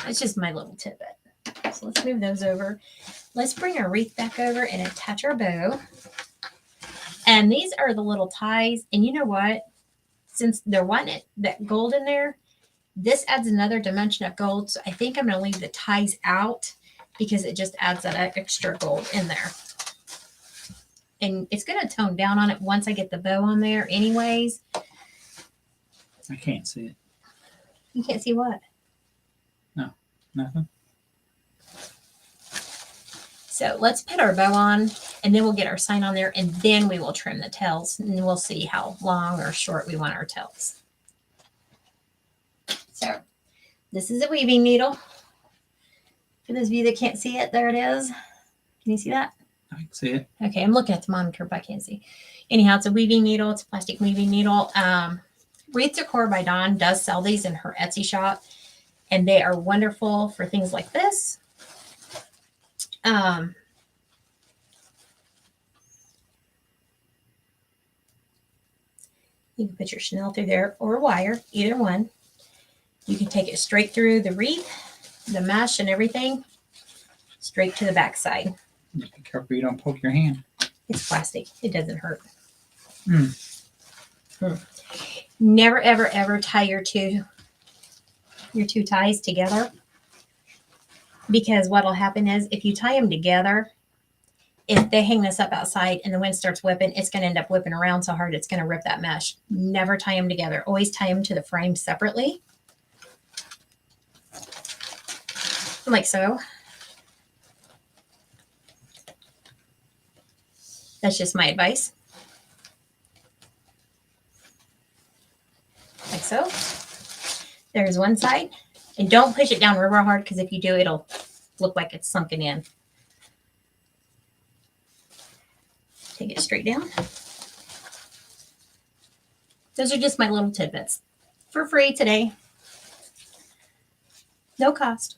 [SPEAKER 1] That's just my little tidbit. So let's move those over. Let's bring our wreath back over and attach our bow. And these are the little ties. And you know what? Since they're wanting that gold in there, this adds another dimension of gold. So I think I'm going to leave the ties out because it just adds that extra gold in there. And it's going to tone down on it once I get the bow on there anyways.
[SPEAKER 2] I can't see it.
[SPEAKER 1] You can't see what?
[SPEAKER 2] Nothing.
[SPEAKER 1] So let's put our bow on and then we'll get our sign on there and then we will trim the tails and we'll see how long or short we want our tails. So this is a weaving needle. For those of you that can't see it, there it is. Can you see that?
[SPEAKER 2] I can see it.
[SPEAKER 1] Okay, I'm looking at the monitor, but I can't see. Anyhow, it's a weaving needle. It's a plastic weaving needle. Wreath Decor by Dawn does sell these in her Etsy shop. And they are wonderful for things like this. You can put your chenille through there or a wire, either one. You can take it straight through the wreath, the mesh and everything, straight to the back side.
[SPEAKER 2] Just be careful you don't poke your hand.
[SPEAKER 1] It's plastic. It doesn't hurt.
[SPEAKER 2] Hmm.
[SPEAKER 1] Never, ever, ever tie your two ties together, because what'll happen is if you tie them together, if they hang this up outside and the wind starts whipping, it's going to end up whipping around so hard it's going to rip that mesh. Never tie them together. Always tie them to the frame separately, like so. That's just my advice. Like so. There's one side. And don't push it down real hard because if you do, it'll look like it's sunken in. Take it straight down. Those are just my little tidbits. For free today. No cost.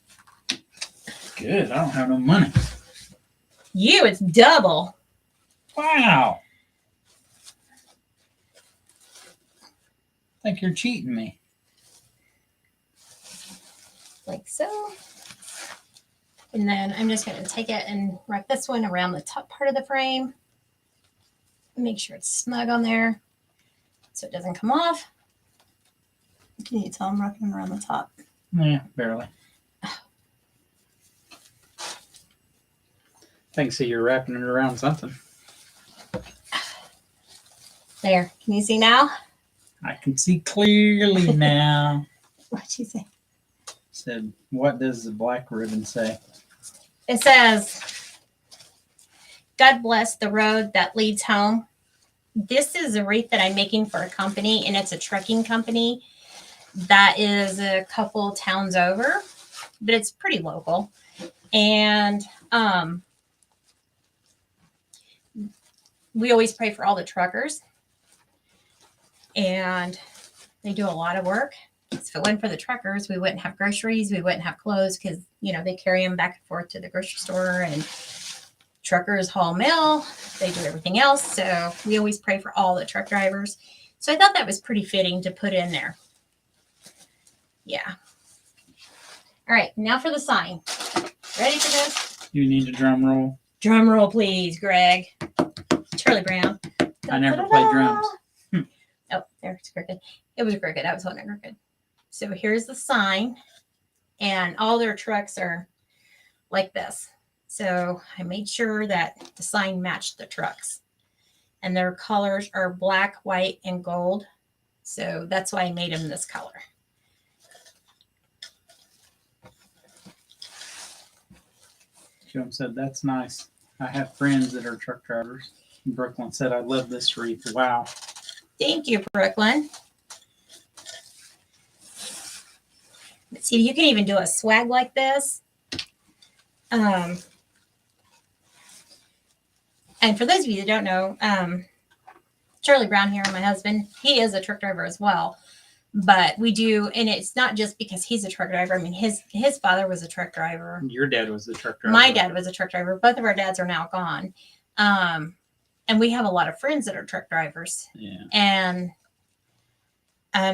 [SPEAKER 2] Good. I don't have no money.
[SPEAKER 1] It's double.
[SPEAKER 2] Wow. I think you're cheating me.
[SPEAKER 1] Like so. And then I'm just going to take it and wrap this one around the top part of the frame. Make sure it's snug on there so it doesn't come off. Can you tell I'm wrapping around the top?
[SPEAKER 2] Yeah, barely. I can see you're wrapping it around something.
[SPEAKER 1] There. Can you see now?
[SPEAKER 2] I can see clearly now.
[SPEAKER 1] What'd you say?
[SPEAKER 2] Said, what does the black ribbon say?
[SPEAKER 1] It says, God bless the road that leads home. This is a wreath that I'm making for a company, and it's a trucking company that is a couple towns over, but it's pretty local. And we always pray for all the truckers, and they do a lot of work. If it wasn't for the truckers, we wouldn't have groceries, we wouldn't have clothes, because they carry them back and forth to the grocery store, and truckers haul mail, they do everything else. So we always pray for all the truck drivers. So I thought that was pretty fitting to put in there. Yeah. All right, now for the sign. Ready for this?
[SPEAKER 2] You need a drum roll.
[SPEAKER 1] Drum roll, please, Greg. Charlie Brown.
[SPEAKER 2] I never played drums.
[SPEAKER 1] Oh, There, it's crooked. It was crooked. I was holding it crooked. So here's the sign, and all their trucks are like this. So I made sure that the sign matched the trucks, and their colors are black, white, and gold. So that's why I made them this color.
[SPEAKER 2] Joan said, that's nice. I have friends that are truck drivers. Brooklyn said, I love this wreath. Wow.
[SPEAKER 1] Thank you, Brooklyn. See, you can even do a swag like this. And for those of you that don't know, Charlie Brown here, my husband, he is a truck driver as well. But we do, and it's not just because he's a truck driver. I mean, his father was a truck driver.
[SPEAKER 2] Your dad was the truck driver.
[SPEAKER 1] My dad was a truck driver. Both of our dads are now gone. And we have a lot of friends that are truck drivers.
[SPEAKER 2] Yeah.
[SPEAKER 1] And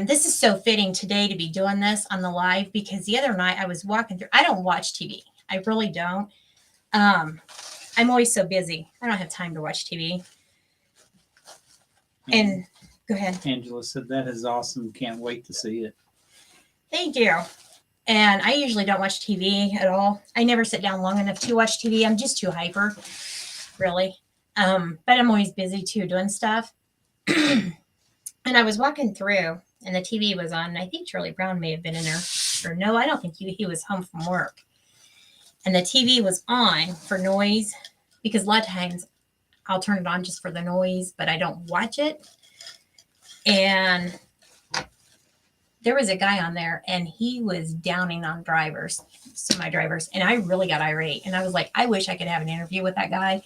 [SPEAKER 1] this is so fitting today to be doing this on the live, because the other night I was walking through. I don't watch TV. I really don't. I'm always so busy. I don't have time to watch TV. And go ahead.
[SPEAKER 2] Angela said, that is awesome. Can't wait to see it.
[SPEAKER 1] Thank you. And I usually don't watch TV at all. I never sit down long enough to watch TV. I'm just too hyper, really. But I'm always busy too, doing stuff. And I was walking through, and the TV was on. I think Charlie Brown may have been in there. Or no, I don't think he was home from work. And the TV was on for noise, because a lot of times I'll turn it on just for the noise, but I don't watch it. And there was a guy on there, and he was downing on drivers, semi-drivers. And I really got irate. And I was like, I wish I could have an interview with that guy,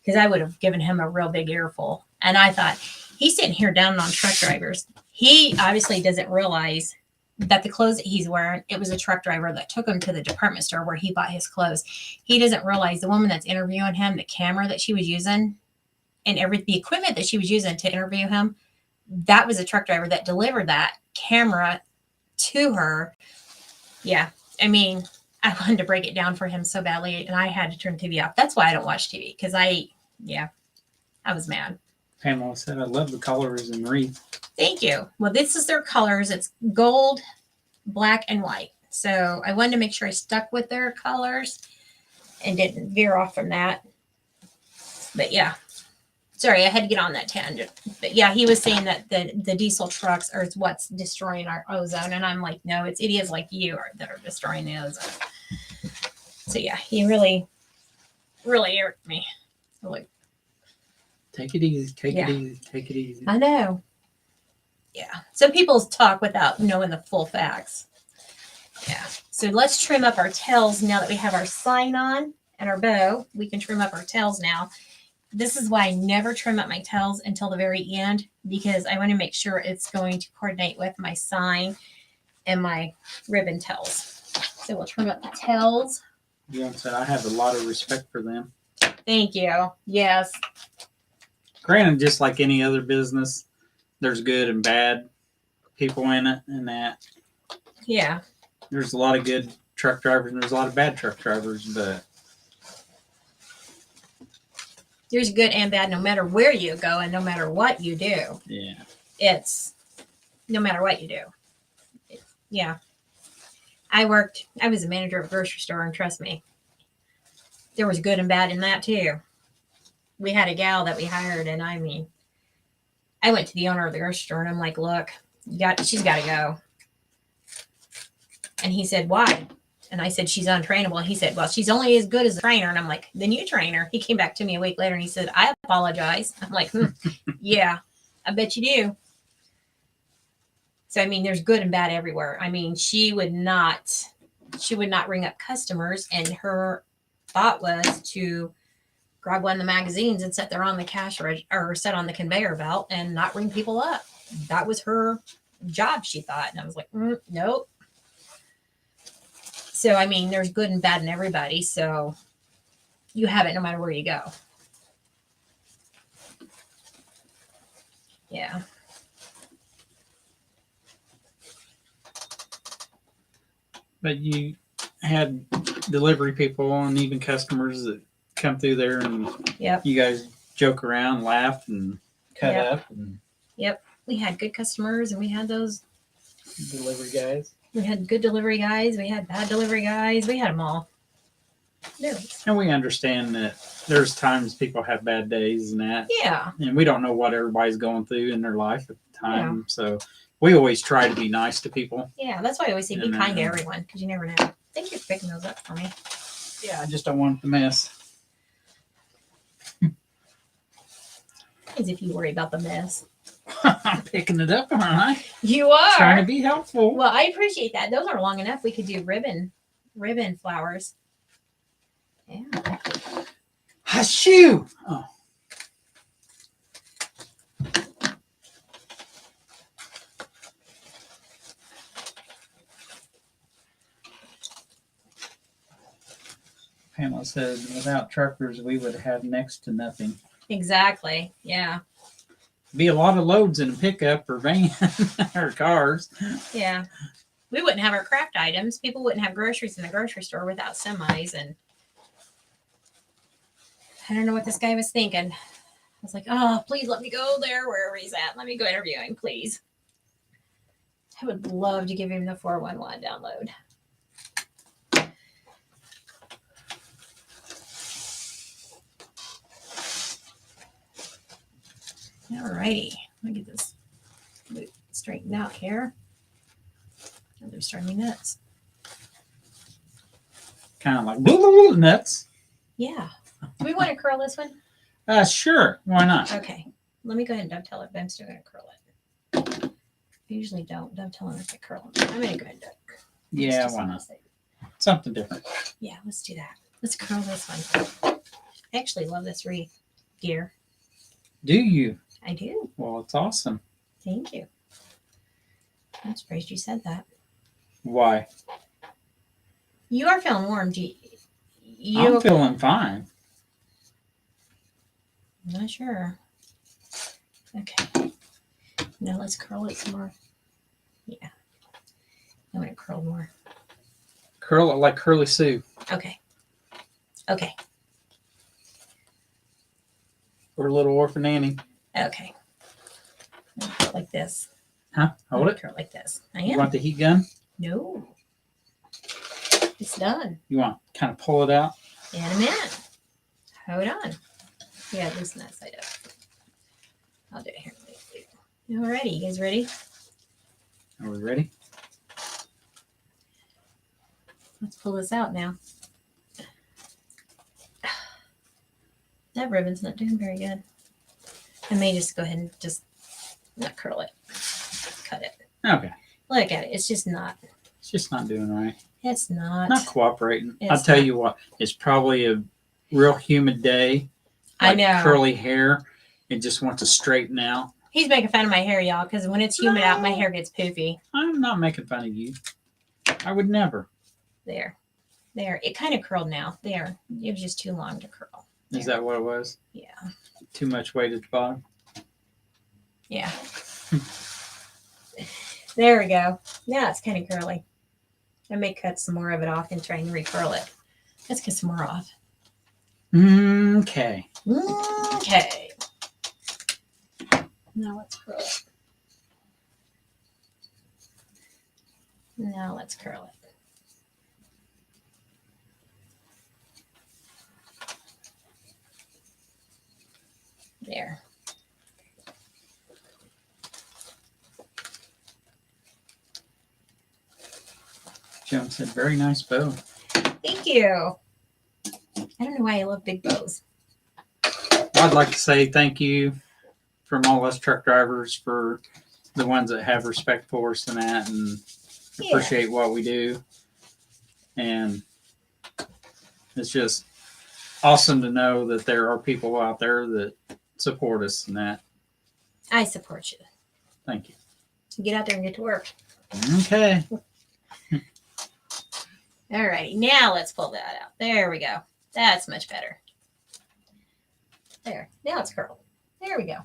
[SPEAKER 1] because I would have given him a real big earful. And I thought, he's sitting here down on truck drivers. He obviously doesn't realize that the clothes that he's wearing, it was a truck driver that took him to the department store where he bought his clothes. He doesn't realize the woman that's interviewing him, the camera that she was using, and the equipment that she was using to interview him, that was a truck driver that delivered that camera to her. Yeah. I mean, I wanted to break it down for him so badly, and I had to turn TV off. That's why I don't watch TV, because I was mad.
[SPEAKER 2] Pamela said, I love the colors in wreath.
[SPEAKER 1] Thank you. Well, this is their colors. It's gold, black, and white. So I wanted to make sure I stuck with their colors and didn't veer off from that. But yeah, sorry, I had to get on that tangent. But yeah, he was saying that the diesel trucks are what's destroying our ozone. And I'm like, no, it's idiots like you that are destroying the ozone. So yeah, he really, really irked me. Like,
[SPEAKER 2] take it easy. Take it easy. Take it easy.
[SPEAKER 1] I know. Yeah. Some people talk without knowing the full facts. Yeah. So let's trim up our tails now that we have our sign on and our bow. We can trim up our tails now. This is why I never trim up my tails until the very end, because I want to make sure it's going to coordinate with my sign and my ribbon tails. So we'll trim up the tails.
[SPEAKER 2] Joan said, I have a lot of respect for them.
[SPEAKER 1] Thank you. Yes.
[SPEAKER 2] Granted, just like any other business, there's good and bad people in it, and that.
[SPEAKER 1] Yeah.
[SPEAKER 2] There's a lot of good truck drivers and there's a lot of bad truck drivers, but
[SPEAKER 1] there's good and bad no matter where you go and no matter what you do.
[SPEAKER 2] yeah.
[SPEAKER 1] It's no matter what you do. Yeah. I was a manager of a grocery store, and trust me, there was good and bad in that too. We had a gal that we hired, and I mean, I went to the owner of the grocery store and I'm like, look, she's got to go. And he said, why? And I said, she's untrainable. He said, well, she's only as good as a trainer. And I'm like, then you train her. He came back to me a week later and he said, I apologize. I'm like, yeah, I bet you do. So, I mean, there's good and bad everywhere. I mean, she would not ring up customers, and her thought was to grab one of the magazines and sit there on the cash or sit on the conveyor belt and not ring people up. That was her job, she thought. And I was like, nope. So, I mean, there's good and bad in everybody. So you have it no matter where you go. Yeah.
[SPEAKER 2] But you had delivery people and even customers that come through there, and
[SPEAKER 1] Yep.
[SPEAKER 2] you guys joke around, laugh, and cut
[SPEAKER 1] Yep.
[SPEAKER 2] up. And
[SPEAKER 1] Yep. we had good customers, and we had those.
[SPEAKER 2] Delivery guys.
[SPEAKER 1] We had good delivery guys. We had bad delivery guys. We had them all.
[SPEAKER 2] And we understand that there's times people have bad days and that.
[SPEAKER 1] Yeah.
[SPEAKER 2] And we don't know what everybody's going through in their life at the time. Yeah. So we always try to be nice to people.
[SPEAKER 1] Yeah, that's why I always say be kind to everyone, because you never know. Thank you for picking those up for me.
[SPEAKER 2] Yeah, I just don't want it to mess.
[SPEAKER 1] As if you worry about the mess.
[SPEAKER 2] I'm picking it up, aren't I?
[SPEAKER 1] You are.
[SPEAKER 2] Trying to be helpful.
[SPEAKER 1] Well, I appreciate that. Those are long enough. We could do ribbon flowers. Yeah.
[SPEAKER 2] Hashoo! Oh. Pamela said, without truckers, we would have next to nothing.
[SPEAKER 1] Exactly. Yeah.
[SPEAKER 2] Be a lot of loads in a pickup or van or cars.
[SPEAKER 1] Yeah. We wouldn't have our craft items. People wouldn't have groceries in the grocery store without semis. And I don't know what this guy was thinking. I was like, oh, please let me go there wherever he's at. Let me go interview him, please. I would love to give him the 411 download. Alrighty, let me get this straightened out here. Oh, they're starting me nuts.
[SPEAKER 2] Kind of like boo nuts.
[SPEAKER 1] Yeah. Do we want to curl this one?
[SPEAKER 2] Sure. Why not?
[SPEAKER 1] Okay. Let me go ahead and dovetail it, but I'm still going to curl it. I usually don't dovetail unless I curl them. I'm going to go ahead and do it.
[SPEAKER 2] Yeah, why not? Something different.
[SPEAKER 1] Yeah, let's do that. Let's curl this one. I actually love this wreath gear.
[SPEAKER 2] Do you?
[SPEAKER 1] I do.
[SPEAKER 2] Well, it's awesome.
[SPEAKER 1] Thank you. I'm surprised you said that.
[SPEAKER 2] Why?
[SPEAKER 1] You are feeling warm.
[SPEAKER 2] I'm feeling fine.
[SPEAKER 1] I'm not sure. Okay. Now let's curl it some more. Yeah. I want to curl more.
[SPEAKER 2] Curl it like Curly Sue.
[SPEAKER 1] Okay. Okay.
[SPEAKER 2] Or Little Orphan Annie.
[SPEAKER 1] Okay. I'll curl it like this.
[SPEAKER 2] Huh? Hold it.
[SPEAKER 1] Curl it like this. I am.
[SPEAKER 2] You want the heat gun?
[SPEAKER 1] No. It's done.
[SPEAKER 2] You want to kind of pull it out?
[SPEAKER 1] In a minute. Hold on. Yeah, loosen that side up. I'll do it here. Alrighty, you guys ready?
[SPEAKER 2] Are we ready?
[SPEAKER 1] Let's pull this out now. That ribbon's not doing very good. I may just go ahead and just not curl it. Cut it.
[SPEAKER 2] Okay.
[SPEAKER 1] Look at it. It's just not.
[SPEAKER 2] It's just not doing right.
[SPEAKER 1] It's not.
[SPEAKER 2] Not cooperating. I'll tell you what. It's probably a real humid day. Like
[SPEAKER 1] I know.
[SPEAKER 2] Curly hair. It just wants to straighten out.
[SPEAKER 1] He's making fun of my hair, y'all, because when it's humid out, my hair gets poofy.
[SPEAKER 2] I'm not making fun of you. I would never.
[SPEAKER 1] There. It kind of curled now. There. It was just too long to curl. There.
[SPEAKER 2] Is that what it was?
[SPEAKER 1] Yeah.
[SPEAKER 2] Too much weight at the bottom?
[SPEAKER 1] Yeah. There we go. Now it's kind of curly. I may cut some more of it off and try and recurl it. Let's get some more off.
[SPEAKER 2] Okay.
[SPEAKER 1] Okay. Now let's curl it. Now let's curl it. There.
[SPEAKER 2] Joan said, very nice bow.
[SPEAKER 1] Thank you. I don't know why I love big bows.
[SPEAKER 2] I'd like to say thank you from all us truck drivers for the ones that have respect for us and that and appreciate what we do. And it's just awesome to know that there are people out there that support us and that.
[SPEAKER 1] I support you.
[SPEAKER 2] Thank you.
[SPEAKER 1] Get out there and get to work.
[SPEAKER 2] Okay.
[SPEAKER 1] All right, now let's pull that out. There we go. That's much better. There. Now it's curled. There we go.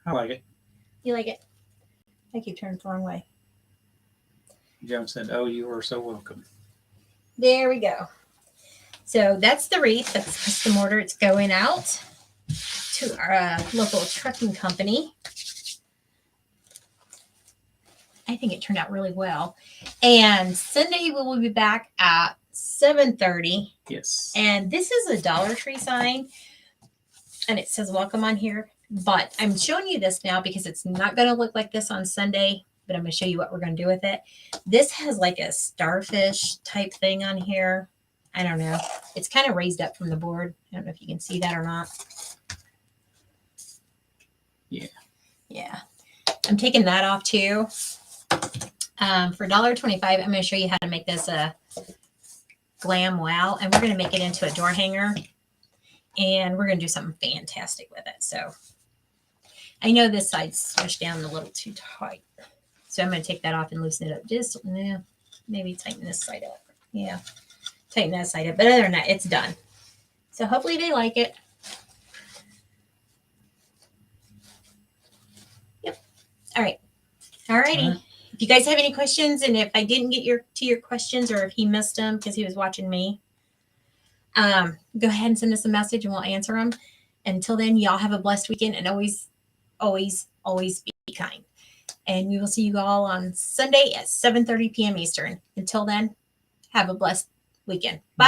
[SPEAKER 2] I like it.
[SPEAKER 1] You like it? I keep turning the wrong way.
[SPEAKER 2] Joan said, oh, you are so welcome.
[SPEAKER 1] There we go. So that's the wreath. That's the custom order. It's going out to our local trucking company. I think it turned out really well. And Sunday we will be back at 7:30.
[SPEAKER 2] Yes.
[SPEAKER 1] And this is a Dollar Tree sign. And it says welcome on here. But I'm showing you this now because it's not going to look like this on Sunday. But I'm going to show you what we're going to do with it. This has like a starfish type thing on here. I don't know. It's kind of raised up from the board. I don't know if you can see that or not.
[SPEAKER 2] Yeah.
[SPEAKER 1] Yeah. I'm taking that off too. For $1.25, I'm going to show you how to make this a glam wow. And we're going to make it into a door hanger. And we're going to do something fantastic with it. So I know this side's smushed down a little too tight. So I'm going to take that off and loosen it up. Just maybe tighten this side up. Yeah. Tighten that side up. But other than that, it's done. So hopefully they like it. Yep. All right. All righty.
[SPEAKER 2] All right.
[SPEAKER 1] If you guys have any questions, and if I didn't get to your questions, or if he missed them because he was watching me, go ahead and send us a message and we'll answer them. Until then, y'all have a blessed weekend, and always, always, always be kind. And we will see you all on Sunday at 7:30 p.m. Eastern. Until then, have a blessed weekend. Bye.